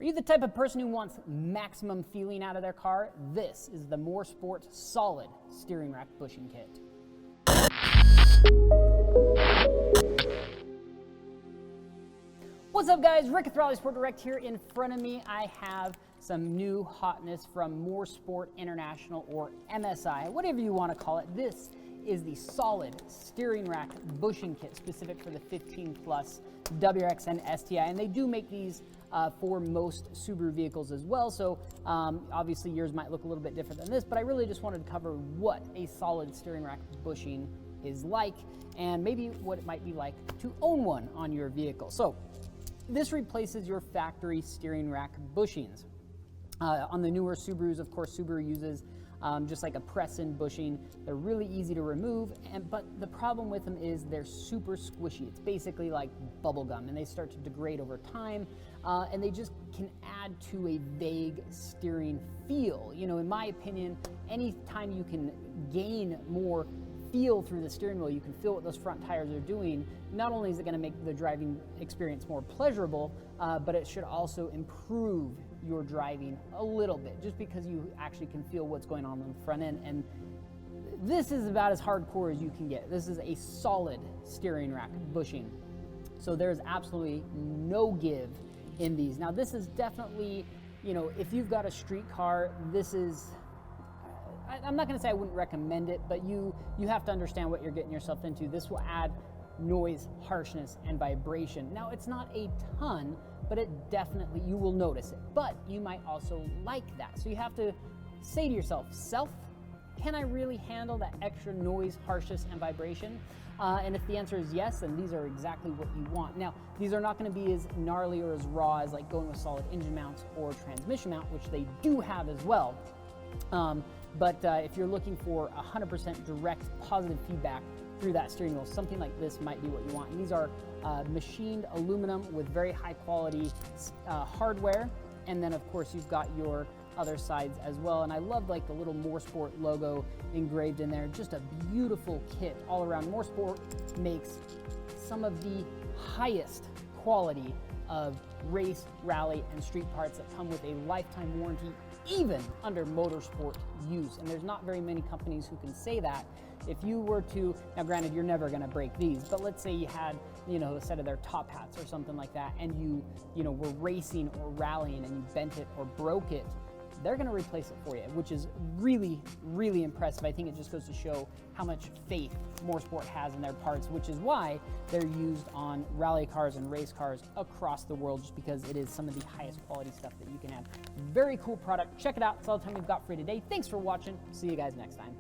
Are you the type of person who wants maximum feeling out of their car? This is the Mooresport Solid Steering Rack Bushing Kit. What's up guys, Rick with RallySport Direct here. In front of me I have some new hotness from Mooresport International, or MSI, whatever you want to call it. This is the Solid Steering Rack Bushing Kit, specific for the 15 Plus WRX and STI, and they do make these for most Subaru vehicles as well, so obviously yours might look a little bit different than this, but I really just wanted to cover what a solid steering rack bushing is like, and maybe what it might be like to own one on your vehicle. So this replaces your factory steering rack bushings. On the newer Subarus, of course, Subaru uses just like a press-in bushing. They're really easy to remove, but the problem with them is they're super squishy. It's basically like bubble gum, and they start to degrade over time, and they just can add to a vague steering feel. You know, in my opinion, anytime you can gain more feel through the steering wheel, you can feel what those front tires are doing. Not only is it going to make the driving experience more pleasurable, but it should also improve your driving a little bit, just because you actually can feel what's going on the front end. And this is about as hardcore as you can get. This is a solid steering rack bushing, so there's absolutely no give in these. Now this is definitely, you know, if you've got a street car, this is, I'm not going to say I wouldn't recommend it, but you have to understand what you're getting yourself into. This will add noise, harshness, and vibration. Now, it's not a ton, but it definitely, you will notice it. But you might also like that. So you have to say to yourself, can I really handle that extra noise, harshness, and vibration? And if the answer is yes, then these are exactly what you want. Now, these are not going to be as gnarly or as raw as like going with solid engine mounts or transmission mount, which they do have as well. But if you're looking for 100% direct positive feedback through that steering wheel, something like this might be what you want. And these are machined aluminum with very high quality hardware. And then of course you've got your other sides as well. And I love like the little Mooresport logo engraved in there. Just a beautiful kit all around. Mooresport makes some of the highest quality of race, rally, and street parts that come with a lifetime warranty, even under motorsport use. And there's not very many companies who can say that. If you were to, now granted, you're never gonna break these, but let's say you had, you know, a set of their top hats or something like that, and you know, were racing or rallying and you bent it or broke it, they're gonna replace it for you, which is really, really impressive. I think it just goes to show how much faith Mooresport has in their parts, which is why they're used on rally cars and race cars across the world, just because it is some of the highest quality stuff that you can have. Very cool product. Check it out. That's all the time we've got for you today. Thanks for watching. See you guys next time.